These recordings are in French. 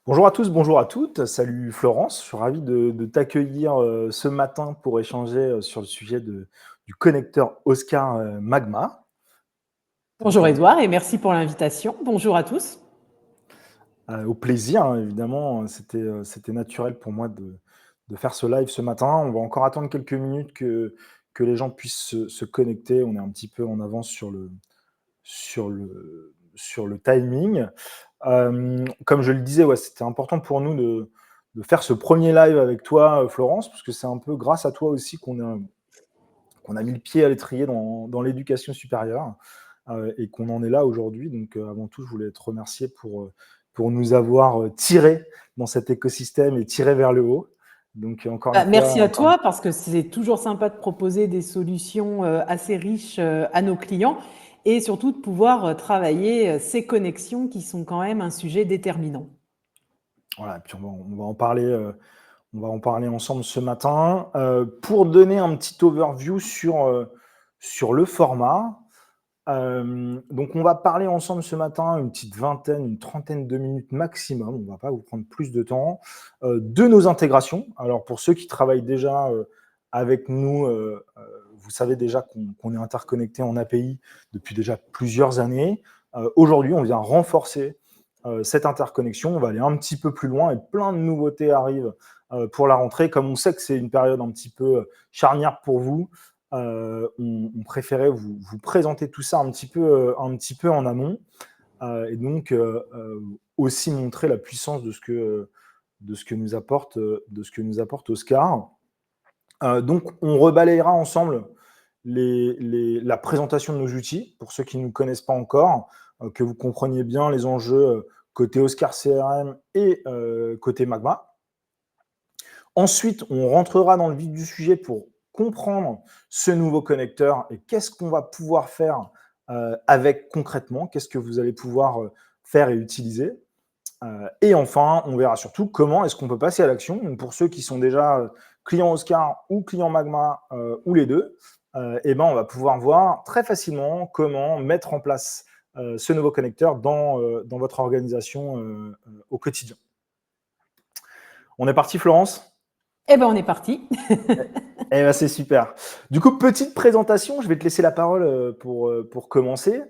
Bonjour à tous, bonjour à toutes. Salut Florence, je suis ravi de t'accueillir ce matin pour échanger sur le sujet du connecteur Oscar Magma. Bonjour Edouard et merci pour l'invitation. Bonjour à tous. Au plaisir, hein, évidemment, c'était naturel pour moi de faire ce live ce matin. On va encore attendre quelques minutes que les gens puissent se connecter. On est un petit peu en avance sur le timing. Comme je le disais, ouais, c'était important pour nous de faire ce premier live avec toi, Florence, parce que c'est un peu grâce à toi aussi qu'on a mis le pied à l'étrier dans l'éducation supérieure et qu'on en est là aujourd'hui. Donc, avant tout, je voulais te remercier pour nous avoir tirés dans cet écosystème et tirés vers le haut. Donc, encore une fois, Merci à toi parce que c'est toujours sympa de proposer des solutions assez riches à nos clients et surtout de pouvoir travailler ces connexions qui sont quand même un sujet déterminant. voilà, puis on va en parler ensemble ce matin. Pour donner un petit overview sur le format, donc on va parler ensemble ce matin une petite vingtaine, une trentaine de minutes maximum, on ne va pas vous prendre plus de temps, de nos intégrations. Alors pour ceux qui travaillent déjà avec nous, vous savez déjà qu'on est interconnecté en API depuis déjà plusieurs années. Aujourd'hui, on vient renforcer cette interconnexion, on va aller un petit peu plus loin et plein de nouveautés arrivent pour la rentrée. Comme on sait que c'est une période un petit peu charnière pour vous, on préférait vous présenter tout ça un petit peu en amont et donc aussi montrer la puissance de ce que nous apporte Oscar. Donc on rebalayera ensemble la présentation de nos outils pour ceux qui ne nous connaissent pas encore, que vous compreniez bien les enjeux côté Oscar CRM et côté Magma. Ensuite, on rentrera dans le vif du sujet pour comprendre ce nouveau connecteur et qu'est-ce qu'on va pouvoir faire avec concrètement, qu'est-ce que vous allez pouvoir faire et utiliser. Et enfin, on verra surtout comment est-ce qu'on peut passer à l'action. Donc pour ceux qui sont déjà clients Oscar ou clients Magma ou les deux, eh ben, on va pouvoir voir très facilement comment mettre en place ce nouveau connecteur dans votre organisation au quotidien. On est parti, Florence ? Eh bien, on est parti. Eh ben, c'est super. Du coup, petite présentation, je vais te laisser la parole pour commencer.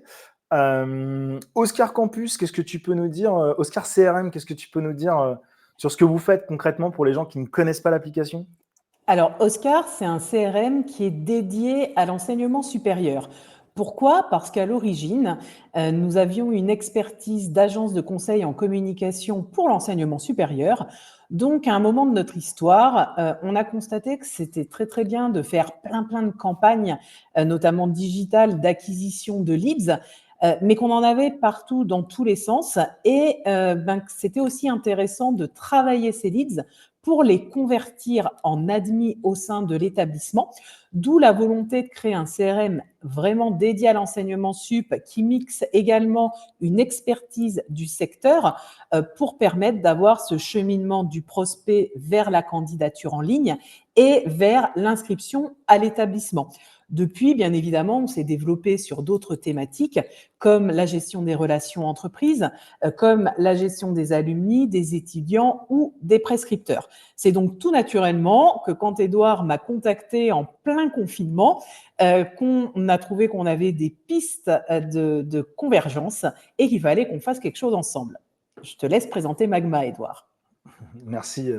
Oscar Campus, qu'est-ce que tu peux nous dire Oscar CRM, qu'est-ce que tu peux nous dire sur ce que vous faites concrètement pour les gens qui ne connaissent pas l'application? Alors, Oscar, c'est un CRM qui est dédié à l'enseignement supérieur. Pourquoi? Parce qu'à l'origine, nous avions une expertise d'agence de conseil en communication pour l'enseignement supérieur. Donc, à un moment de notre histoire, on a constaté que c'était très, très bien de faire plein de campagnes, notamment digitales, d'acquisition de leads, mais qu'on en avait partout dans tous les sens et c'était aussi intéressant de travailler ces leads pour les convertir en admis au sein de l'établissement, d'où la volonté de créer un CRM vraiment dédié à l'enseignement sup qui mixe également une expertise du secteur pour permettre d'avoir ce cheminement du prospect vers la candidature en ligne et vers l'inscription à l'établissement. Depuis, bien évidemment, on s'est développé sur d'autres thématiques comme la gestion des relations entreprises, comme la gestion des alumni, des étudiants ou des prescripteurs. C'est donc tout naturellement que quand Edouard m'a contacté en plein confinement, qu'on a trouvé qu'on avait des pistes de convergence et qu'il fallait qu'on fasse quelque chose ensemble. Je te laisse présenter Magma, Edouard. Merci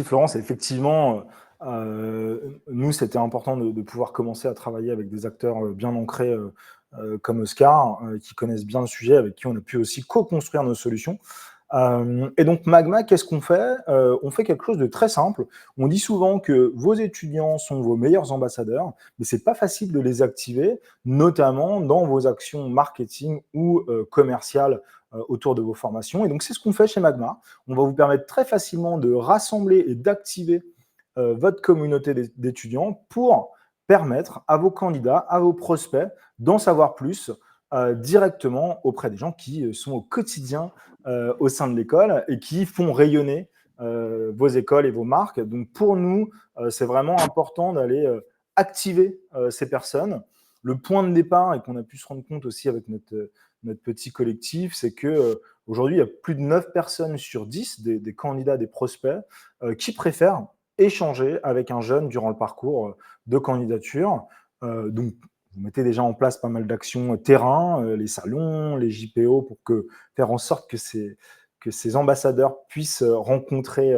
Florence. Effectivement, nous, c'était important de pouvoir commencer à travailler avec des acteurs bien ancrés comme Oscar, qui connaissent bien le sujet, avec qui on a pu aussi co-construire nos solutions. Et donc Magma, qu'est-ce qu'on fait? On fait quelque chose de très simple. On dit souvent que vos étudiants sont vos meilleurs ambassadeurs, mais c'est pas facile de les activer, notamment dans vos actions marketing ou commerciales autour de vos formations. Et donc c'est ce qu'on fait chez Magma. On va vous permettre très facilement de rassembler et d'activer votre communauté d'étudiants pour permettre à vos candidats, à vos prospects d'en savoir plus directement auprès des gens qui sont au quotidien au sein de l'école et qui font rayonner vos écoles et vos marques. Donc pour nous, c'est vraiment important d'aller activer ces personnes le point de départ et qu'on a pu se rendre compte aussi avec notre petit collectif, c'est que aujourd'hui, il y a plus de 9 personnes sur 10 des candidats, des prospects, qui préfèrent échanger avec un jeune durant le parcours de candidature. Donc, vous mettez déjà en place pas mal d'actions terrain, les salons, les JPO, pour faire en sorte que ces ambassadeurs puissent rencontrer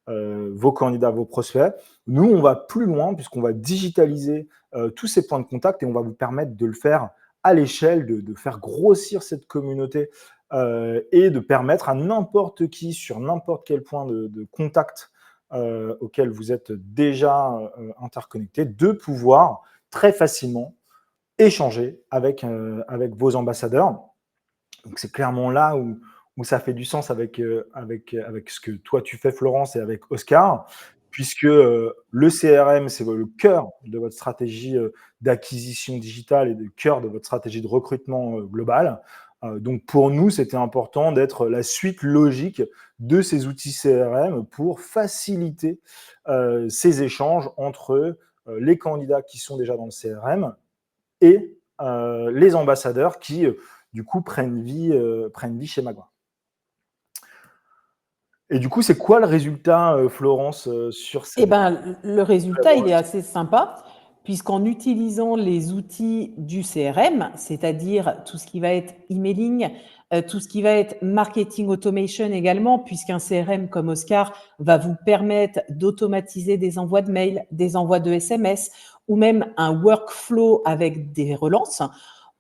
vos candidats, vos prospects. Nous, on va plus loin puisqu'on va digitaliser tous ces points de contact et on va vous permettre de le faire à l'échelle, de faire grossir cette communauté et de permettre à n'importe qui, sur n'importe quel point de contact auquel vous êtes déjà interconnecté, de pouvoir très facilement échanger avec vos ambassadeurs. Donc, c'est clairement là où ça fait du sens avec ce que toi tu fais, Florence, et avec Oscar, puisque le CRM, c'est le cœur de votre stratégie d'acquisition digitale et le cœur de votre stratégie de recrutement global. Donc, pour nous, c'était important d'être la suite logique de ces outils CRM pour faciliter ces échanges entre les candidats qui sont déjà dans le CRM et les ambassadeurs qui, du coup, prennent vie chez Magma. Et du coup, c'est quoi le résultat, Florence, sur ces... Eh ben, le résultat, il est assez sympa, puisqu'en utilisant les outils du CRM, c'est-à-dire tout ce qui va être emailing, tout ce qui va être marketing automation également, puisqu'un CRM comme Oscar va vous permettre d'automatiser des envois de mails, des envois de SMS, ou même un workflow avec des relances.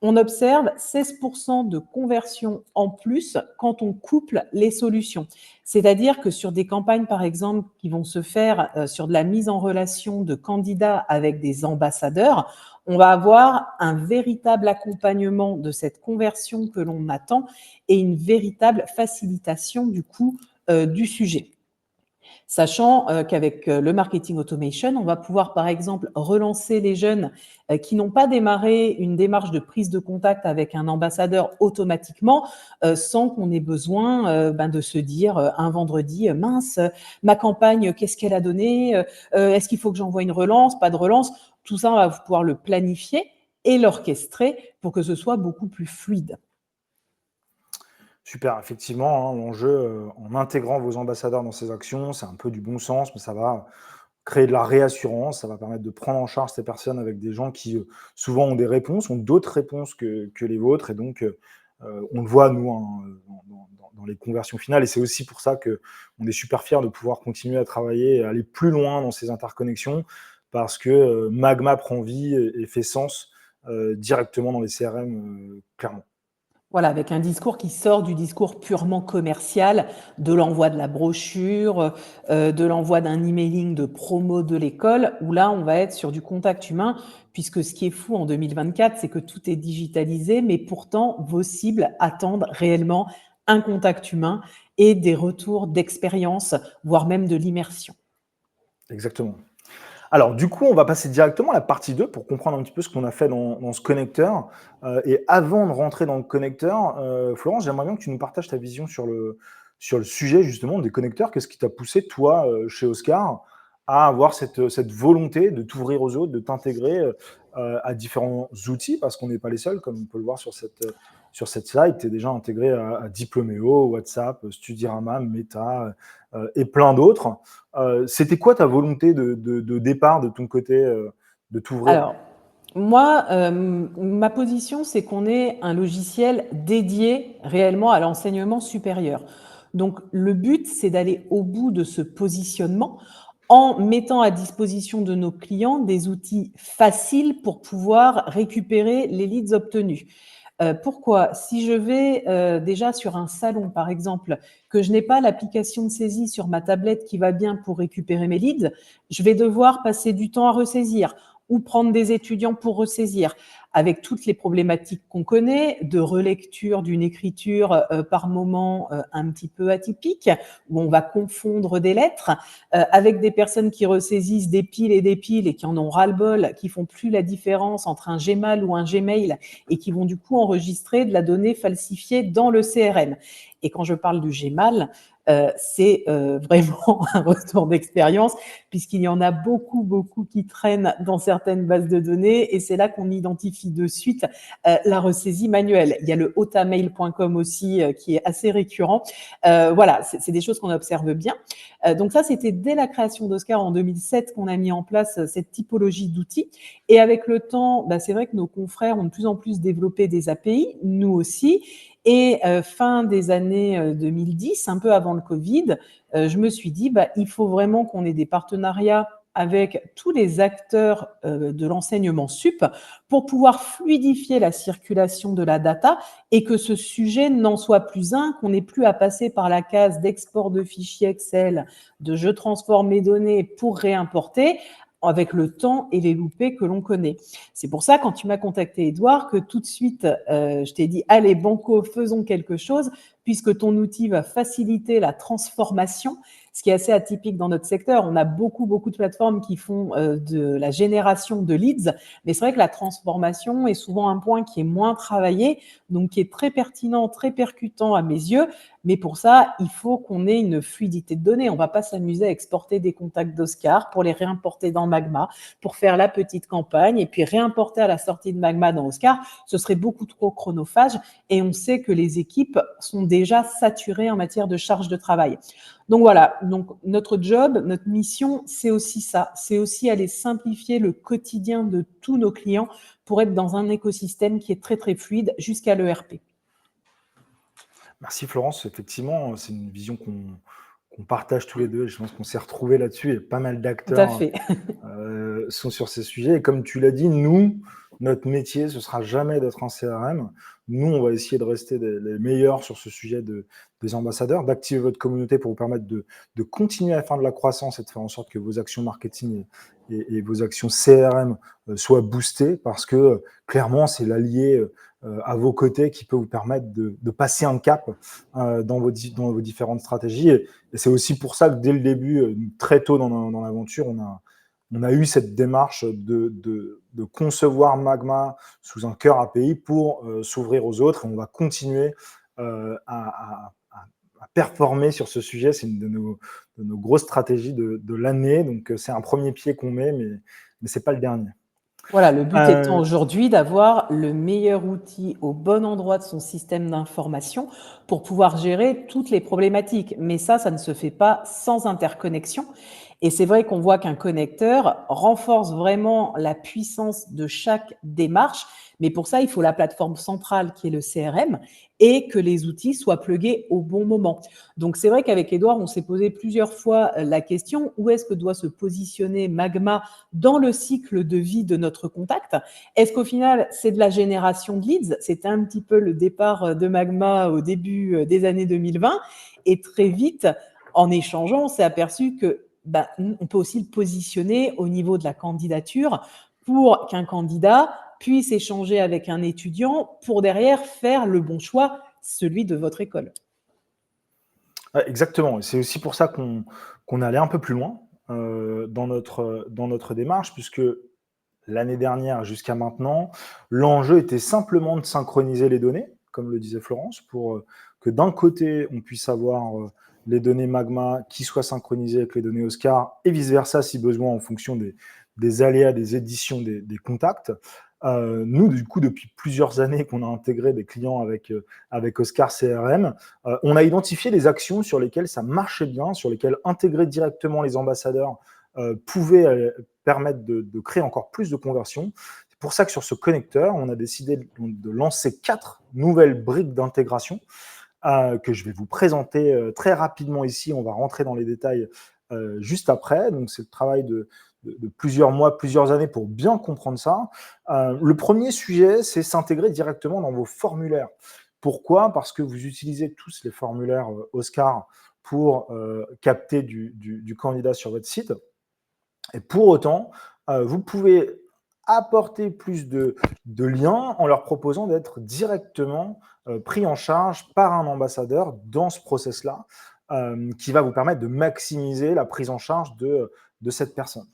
On observe 16% de conversion en plus quand on couple les solutions. C'est-à-dire que sur des campagnes, par exemple, qui vont se faire sur de la mise en relation de candidats avec des ambassadeurs, on va avoir un véritable accompagnement de cette conversion que l'on attend et une véritable facilitation du coup du sujet. Sachant qu'avec le marketing automation, on va pouvoir par exemple relancer les jeunes qui n'ont pas démarré une démarche de prise de contact avec un ambassadeur automatiquement sans qu'on ait besoin de se dire un vendredi, mince, ma campagne, qu'est-ce qu'elle a donné, est-ce qu'il faut que j'envoie une relance, pas de relance, tout ça, on va pouvoir le planifier et l'orchestrer pour que ce soit beaucoup plus fluide. Super, effectivement, hein, l'enjeu, en intégrant vos ambassadeurs dans ces actions, c'est un peu du bon sens, mais ça va créer de la réassurance, ça va permettre de prendre en charge ces personnes avec des gens qui, souvent ont des réponses, ont d'autres réponses que les vôtres et donc on le voit nous, hein, dans les conversions finales et c'est aussi pour ça qu'on est super fiers de pouvoir continuer à travailler et aller plus loin dans ces interconnexions parce que, Magma prend vie et fait sens, directement dans les CRM, clairement. Voilà, avec un discours qui sort du discours purement commercial, de l'envoi de la brochure, de l'envoi d'un emailing de promo de l'école, où là, on va être sur du contact humain, puisque ce qui est fou en 2024, c'est que tout est digitalisé, mais pourtant, vos cibles attendent réellement un contact humain et des retours d'expérience, voire même de l'immersion. Exactement. Alors, du coup, on va passer directement à la partie 2 pour comprendre un petit peu ce qu'on a fait dans ce connecteur. Et avant de rentrer dans le connecteur, Florence, j'aimerais bien que tu nous partages ta vision sur le sujet justement des connecteurs. Qu'est-ce qui t'a poussé, toi, chez Oscar, à avoir cette volonté de t'ouvrir aux autres, de t'intégrer à différents outils, parce qu'on n'est pas les seuls, comme on peut le voir sur cette slide. Tu es déjà intégré à Diplomeo, WhatsApp, Studirama, Meta et plein d'autres. C'était quoi ta volonté de départ de ton côté, de t'ouvrir? Alors, moi, ma position, c'est qu'on est un logiciel dédié réellement à l'enseignement supérieur. Donc, le but, c'est d'aller au bout de ce positionnement en mettant à disposition de nos clients des outils faciles pour pouvoir récupérer les leads obtenus. Pourquoi? Si je vais déjà sur un salon, par exemple, que je n'ai pas l'application de saisie sur ma tablette qui va bien pour récupérer mes leads, je vais devoir passer du temps à ressaisir ou prendre des étudiants pour ressaisir, avec toutes les problématiques qu'on connaît, de relecture d'une écriture par moment un petit peu atypique, où on va confondre des lettres, avec des personnes qui ressaisissent des piles et qui en ont ras-le-bol, qui font plus la différence entre un Gmail ou un Gmail et qui vont du coup enregistrer de la donnée falsifiée dans le CRM. Et quand je parle du Gmail, c'est vraiment un retour d'expérience, puisqu'il y en a beaucoup, beaucoup qui traînent dans certaines bases de données, et c'est là qu'on identifie de suite la ressaisie manuelle. Il y a le hotamail.com aussi qui est assez récurrent. Voilà, c'est des choses qu'on observe bien. Donc ça, c'était dès la création d'Oscar en 2007 qu'on a mis en place cette typologie d'outils. Et avec le temps, c'est vrai que nos confrères ont de plus en plus développé des API, nous aussi. Et fin des années 2010, un peu avant le Covid, je me suis dit, il faut vraiment qu'on ait des partenariats avec tous les acteurs de l'enseignement sup pour pouvoir fluidifier la circulation de la data et que ce sujet n'en soit plus un, qu'on n'ait plus à passer par la case d'export de fichiers Excel, de je transforme mes données pour réimporter, avec le temps et les loupés que l'on connaît. C'est pour ça, quand tu m'as contacté, Edouard, que tout de suite, je t'ai dit, allez, banco, faisons quelque chose, puisque ton outil va faciliter la transformation, ce qui est assez atypique dans notre secteur. On a beaucoup, beaucoup de plateformes qui font de la génération de leads, mais c'est vrai que la transformation est souvent un point qui est moins travaillé, donc qui est très pertinent, très percutant à mes yeux. Mais pour ça, il faut qu'on ait une fluidité de données. On ne va pas s'amuser à exporter des contacts d'Oscar pour les réimporter dans Magma, pour faire la petite campagne et puis réimporter à la sortie de Magma dans Oscar. Ce serait beaucoup trop chronophage et on sait que les équipes sont déjà saturées en matière de charge de travail. Donc voilà, donc notre job, notre mission, c'est aussi ça. C'est aussi aller simplifier le quotidien de tous nos clients pour être dans un écosystème qui est très, très fluide jusqu'à l'ERP. Merci Florence, effectivement, c'est une vision qu'on partage tous les deux. Je pense qu'on s'est retrouvés là-dessus et pas mal Tout à d'acteurs fait. sont sur ces sujets. Et comme tu l'as dit, nous, notre métier, ce sera jamais d'être un CRM. Nous, on va essayer de rester les meilleurs sur ce sujet des ambassadeurs, d'activer votre communauté pour vous permettre de continuer à faire de la croissance et de faire en sorte que vos actions marketing et vos actions CRM soient boostées parce que clairement, c'est l'allié à vos côtés qui peut vous permettre de passer un cap dans vos différentes stratégies. Et c'est aussi pour ça que dès le début, très tôt dans l'aventure, on a eu cette démarche de concevoir Magma sous un cœur API pour s'ouvrir aux autres. Et on va continuer à performer sur ce sujet. C'est une de nos grosses stratégies de l'année. Donc, c'est un premier pied qu'on met, mais ce n'est pas le dernier. Voilà, le but étant aujourd'hui d'avoir le meilleur outil au bon endroit de son système d'information pour pouvoir gérer toutes les problématiques. Mais ça ne se fait pas sans interconnexion. Et c'est vrai qu'on voit qu'un connecteur renforce vraiment la puissance de chaque démarche. Mais pour ça, il faut la plateforme centrale qui est le CRM et que les outils soient plugués au bon moment. Donc, c'est vrai qu'avec Edouard, on s'est posé plusieurs fois la question où est-ce que doit se positionner Magma dans le cycle de vie de notre contact. Est-ce qu'au final, c'est de la génération de leads? C'était un petit peu le départ de Magma au début des années 2020. Et très vite, en échangeant, on s'est aperçu que on peut aussi le positionner au niveau de la candidature pour qu'un candidat puisse échanger avec un étudiant pour derrière faire le bon choix, celui de votre école. Exactement. Et c'est aussi pour ça qu'on est allé un peu plus loin dans notre démarche, puisque l'année dernière jusqu'à maintenant, l'enjeu était simplement de synchroniser les données, comme le disait Florence, pour que d'un côté, on puisse avoir les données Magma qui soient synchronisées avec les données Oscar et vice-versa si besoin en fonction des aléas des éditions des contacts. Nous, du coup, depuis plusieurs années qu'on a intégré des clients avec Oscar CRM, on a identifié des actions sur lesquelles ça marchait bien, sur lesquelles intégrer directement les ambassadeurs pouvait permettre de créer encore plus de conversions. C'est pour ça que sur ce connecteur, on a décidé de lancer 4 nouvelles briques d'intégration que je vais vous présenter très rapidement ici. On va rentrer dans les détails juste après. Donc, c'est le travail de plusieurs mois, plusieurs années pour bien comprendre ça. Le premier sujet, c'est s'intégrer directement dans vos formulaires. Pourquoi? Parce que vous utilisez tous les formulaires Oscar pour capter du candidat sur votre site. Et pour autant, vous pouvez apporter plus de liens en leur proposant d'être directement pris en charge par un ambassadeur dans ce process-là, qui va vous permettre de maximiser la prise en charge de cette personne.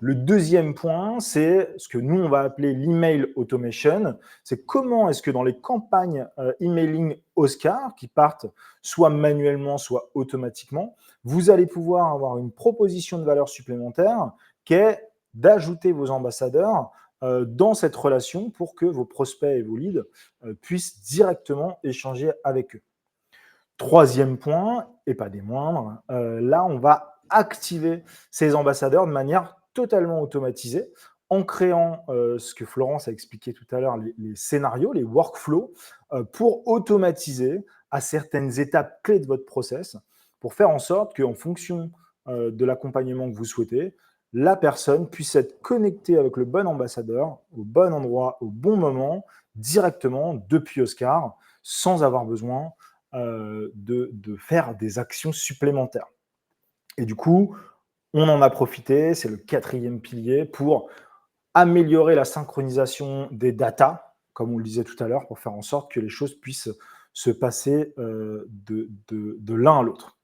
Le deuxième point, c'est ce que nous, on va appeler l'email automation. C'est comment est-ce que dans les campagnes emailing Oscar, qui partent soit manuellement, soit automatiquement, vous allez pouvoir avoir une proposition de valeur supplémentaire qui est d'ajouter vos ambassadeurs dans cette relation pour que vos prospects et vos leads puissent directement échanger avec eux. Troisième point, et pas des moindres, là, on va activer ces ambassadeurs de manière totalement automatisée en créant ce que Florence a expliqué tout à l'heure, les scénarios, les workflows, pour automatiser à certaines étapes clés de votre process, pour faire en sorte qu'en fonction de l'accompagnement que vous souhaitez, la personne puisse être connectée avec le bon ambassadeur, au bon endroit, au bon moment, directement depuis Oscar, sans avoir besoin de faire des actions supplémentaires. Et du coup, on en a profité, c'est le quatrième pilier, pour améliorer la synchronisation des datas, comme on le disait tout à l'heure, pour faire en sorte que les choses puissent se passer de l'un à l'autre.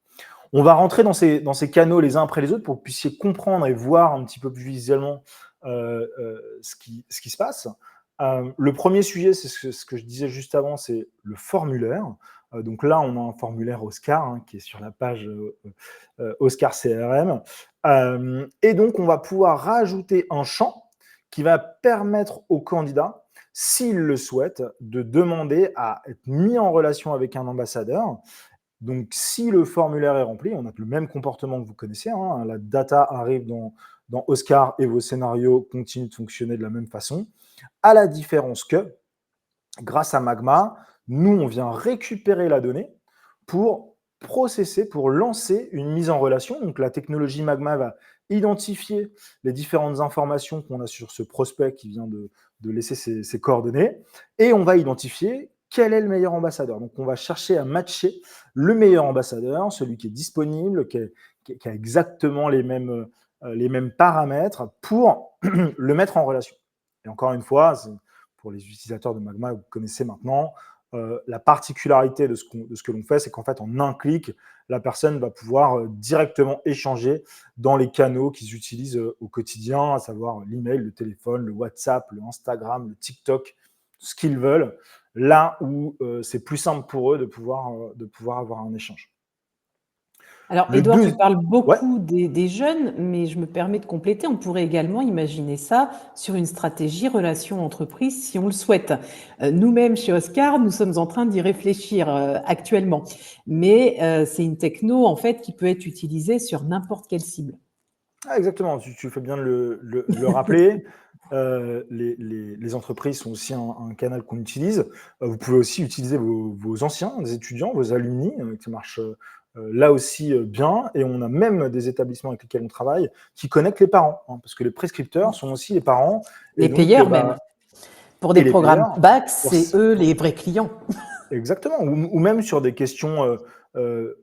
On va rentrer dans ces canaux les uns après les autres pour que vous puissiez comprendre et voir un petit peu plus visuellement ce qui se passe. Le premier sujet, c'est ce que je disais juste avant, c'est le formulaire. Donc là, on a un formulaire Oscar qui est sur la page Oscar CRM. Et donc, on va pouvoir rajouter un champ qui va permettre au candidat, s'il le souhaite, de demander à être mis en relation avec un ambassadeur. Donc, si le formulaire est rempli, on a le même comportement que vous connaissez. La data arrive dans Oscar et vos scénarios continuent de fonctionner de la même façon. À la différence que, grâce à Magma, nous, on vient récupérer la donnée pour processer, pour lancer une mise en relation. Donc, la technologie Magma va identifier les différentes informations qu'on a sur ce prospect qui vient de laisser ses coordonnées et on va identifier quel est le meilleur ambassadeur. Donc, on va chercher à matcher le meilleur ambassadeur, celui qui est disponible, qui a exactement les mêmes paramètres pour le mettre en relation. Et encore une fois, pour les utilisateurs de Magma, vous connaissez maintenant, la particularité de ce que l'on fait, c'est qu'en fait, en un clic, la personne va pouvoir directement échanger dans les canaux qu'ils utilisent au quotidien, à savoir l'email, le téléphone, le WhatsApp, le Instagram, le TikTok, ce qu'ils veulent, là où c'est plus simple pour eux de pouvoir avoir un échange. Alors, Édouard, tu parles Ouais. beaucoup des jeunes, mais je me permets de compléter. On pourrait également imaginer ça sur une stratégie relation entreprise si on le souhaite. Nous-mêmes, chez Oscar, nous sommes en train d'y réfléchir actuellement. Mais c'est une techno, en fait, qui peut être utilisée sur n'importe quelle cible. Exactement, tu fais bien de le rappeler. Les entreprises sont aussi un canal qu'on utilise. Vous pouvez aussi utiliser vos anciens, des étudiants, vos alumni, qui marchent là aussi bien. Et on a même des établissements avec lesquels on travaille qui connectent les parents, parce que les prescripteurs sont aussi les parents. Les Et donc, payeurs même. Pour des les programmes payeurs, bac, c'est eux les vrais clients. Exactement, ou même sur des questions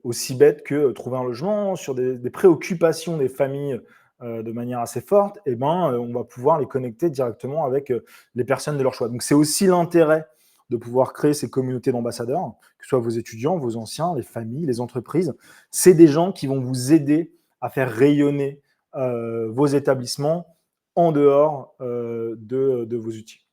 aussi bêtes que trouver un logement, sur des préoccupations des familles de manière assez forte, on va pouvoir les connecter directement avec les personnes de leur choix. Donc c'est aussi l'intérêt de pouvoir créer ces communautés d'ambassadeurs, que ce soit vos étudiants, vos anciens, les familles, les entreprises. C'est des gens qui vont vous aider à faire rayonner vos établissements en dehors de vos outils.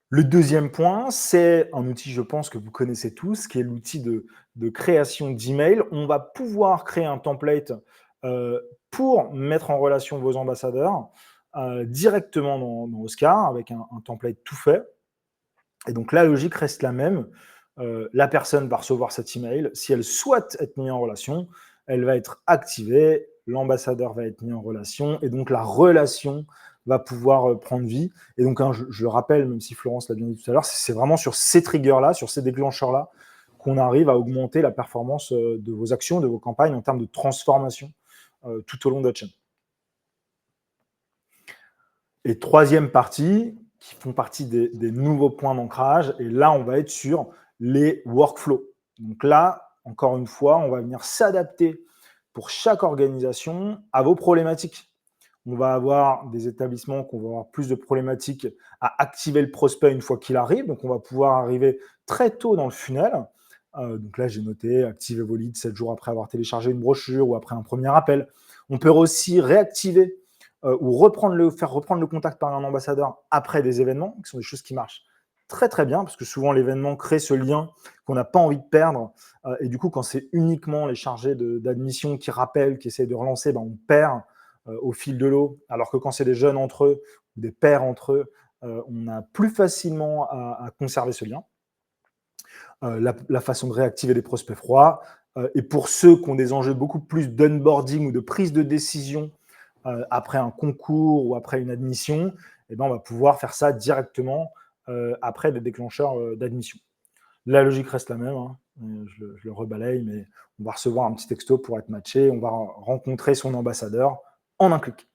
Le deuxième point, c'est un outil, je pense, que vous connaissez tous, qui est l'outil de création d'email. On va pouvoir créer un template pour mettre en relation vos ambassadeurs directement dans Oscar, avec un template tout fait. Et donc, la logique reste la même. La personne va recevoir cet email. Si elle souhaite être mise en relation, elle va être activée, l'ambassadeur va être mis en relation, et donc la relation va pouvoir prendre vie. Et donc, je rappelle, même si Florence l'a bien dit tout à l'heure, c'est vraiment sur ces triggers-là, sur ces déclencheurs-là, qu'on arrive à augmenter la performance de vos actions, de vos campagnes en termes de transformation tout au long de votre chaîne. Et troisième partie, qui font partie des nouveaux points d'ancrage, et là, on va être sur les workflows. Donc là, encore une fois, on va venir s'adapter pour chaque organisation à vos problématiques. On va avoir des établissements qui vont avoir plus de problématiques à activer le prospect une fois qu'il arrive. Donc, on va pouvoir arriver très tôt dans le funnel Donc là, j'ai noté activer vos leads 7 jours après avoir téléchargé une brochure ou après un premier appel. On peut aussi réactiver ou faire reprendre le contact par un ambassadeur après des événements, qui sont des choses qui marchent très très bien, parce que souvent l'événement crée ce lien qu'on n'a pas envie de perdre. Et du coup, quand c'est uniquement les chargés d'admission qui rappellent, qui essayent de relancer, ben, on perd au fil de l'eau. Alors que quand c'est des jeunes entre eux, ou des pairs entre eux, on a plus facilement à conserver ce lien. La façon de réactiver les prospects froids. Et pour ceux qui ont des enjeux beaucoup plus d'onboarding ou de prise de décision après un concours ou après une admission, eh ben, on va pouvoir faire ça directement après des déclencheurs d'admission. La logique reste la même, hein. Je le rebalaye, mais on va recevoir un petit texto pour être matché, on va rencontrer son ambassadeur en un clic.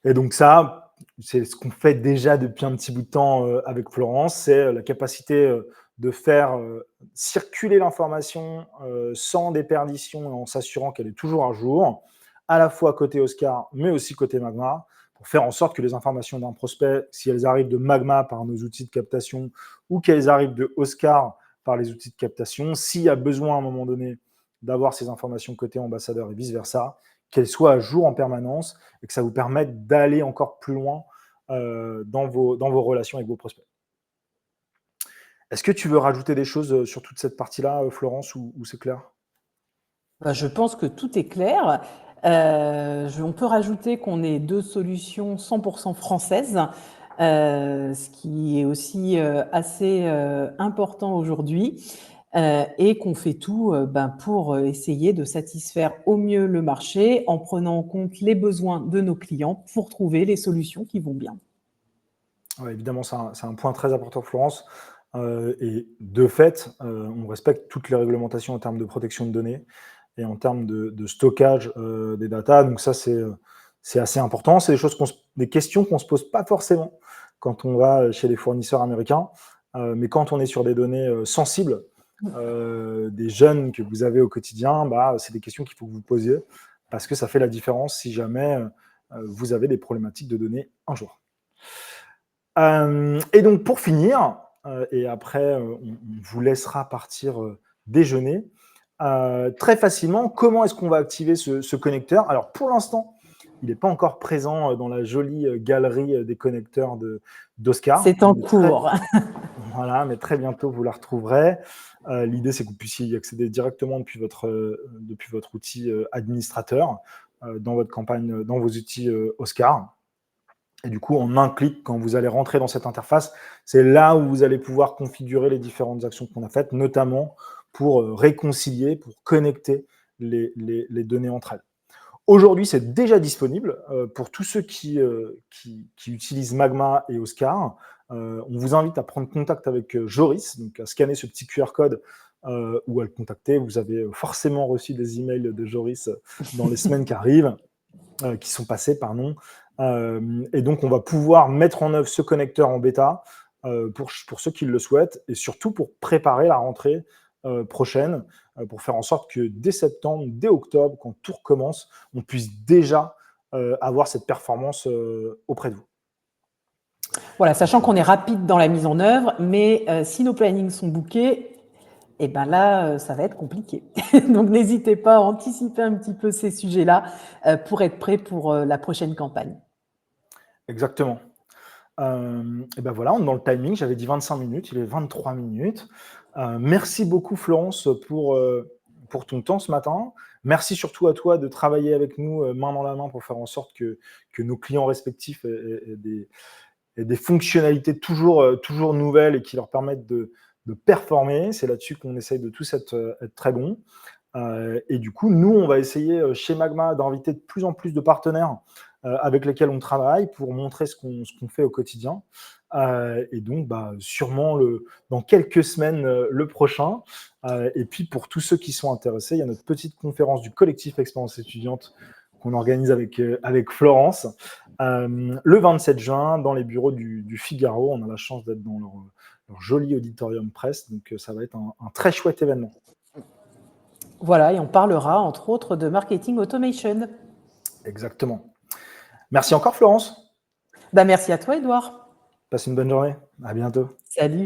Et donc ça, c'est ce qu'on fait déjà depuis un petit bout de temps avec Florence, c'est la capacité de faire circuler l'information sans déperdition et en s'assurant qu'elle est toujours à jour, à la fois côté Oscar, mais aussi côté Magma, pour faire en sorte que les informations d'un prospect, si elles arrivent de Magma par nos outils de captation ou qu'elles arrivent de Oscar par les outils de captation, s'il y a besoin à un moment donné d'avoir ces informations côté ambassadeur et vice-versa, qu'elles soient à jour en permanence et que ça vous permette d'aller encore plus loin dans vos relations avec vos prospects. Est-ce que tu veux rajouter des choses sur toute cette partie-là, Florence, ou c'est clair? Je pense que tout est clair. On peut rajouter qu'on est 2 solutions 100% françaises, ce qui est aussi assez important aujourd'hui, et qu'on fait tout pour essayer de satisfaire au mieux le marché en prenant en compte les besoins de nos clients pour trouver les solutions qui vont bien. Ouais, évidemment, c'est un point très important, Florence. Et de fait, on respecte toutes les réglementations en termes de protection de données et en termes de stockage des datas. Donc ça, c'est assez important. C'est des questions qu'on ne se pose pas forcément quand on va chez les fournisseurs américains. Mais quand on est sur des données sensibles, des jeunes que vous avez au quotidien, c'est des questions qu'il faut que vous posiez parce que ça fait la différence si jamais vous avez des problématiques de données un jour. Et donc pour finir, et après on vous laissera partir déjeuner, très facilement, comment est-ce qu'on va activer ce connecteur? Alors pour l'instant, il n'est pas encore présent dans la jolie galerie des connecteurs d'Oscar. C'est en cours. Voilà, mais très bientôt vous la retrouverez. L'idée, c'est que vous puissiez y accéder directement depuis votre outil administrateur dans votre campagne, dans vos outils Oscar. Et du coup, en un clic, quand vous allez rentrer dans cette interface, c'est là où vous allez pouvoir configurer les différentes actions qu'on a faites, notamment pour réconcilier, pour connecter les données entre elles. Aujourd'hui, c'est déjà disponible pour tous ceux qui utilisent Magma et Oscar. On vous invite à prendre contact avec Joris, donc à scanner ce petit QR code ou à le contacter. Vous avez forcément reçu des emails de Joris dans les semaines qui arrivent, qui sont passés, pardon. Et donc, on va pouvoir mettre en œuvre ce connecteur en bêta pour ceux qui le souhaitent et surtout pour préparer la rentrée prochaine, pour faire en sorte que dès septembre, dès octobre, quand tout recommence, on puisse déjà avoir cette performance auprès de vous. Voilà, sachant qu'on est rapide dans la mise en œuvre, mais si nos plannings sont bookés, et ben là, ça va être compliqué. Donc, n'hésitez pas à anticiper un petit peu ces sujets-là pour être prêt pour la prochaine campagne. Exactement. Et ben voilà, on est dans le timing. J'avais dit 25 minutes, il est 23 minutes. Merci beaucoup, Florence, pour ton temps ce matin. Merci surtout à toi de travailler avec nous main dans la main pour faire en sorte que nos clients respectifs aient des fonctionnalités toujours nouvelles et qui leur permettent de performer. C'est là-dessus qu'on essaye de tous être très bons. Et du coup, nous, on va essayer chez Magma d'inviter de plus en plus de partenaires avec lesquels on travaille pour montrer ce qu'on fait au quotidien. Et donc, sûrement dans quelques semaines, le prochain. Et puis, pour tous ceux qui sont intéressés, il y a notre petite conférence du collectif Expérience étudiante qu'on organise avec Florence le 27 juin dans les bureaux du Figaro. On a la chance d'être dans leur joli auditorium presse. Donc, ça va être un très chouette événement. Voilà, et on parlera entre autres de marketing automation. Exactement. Merci encore, Florence. Merci à toi, Edouard. Passe une bonne journée. À bientôt. Salut.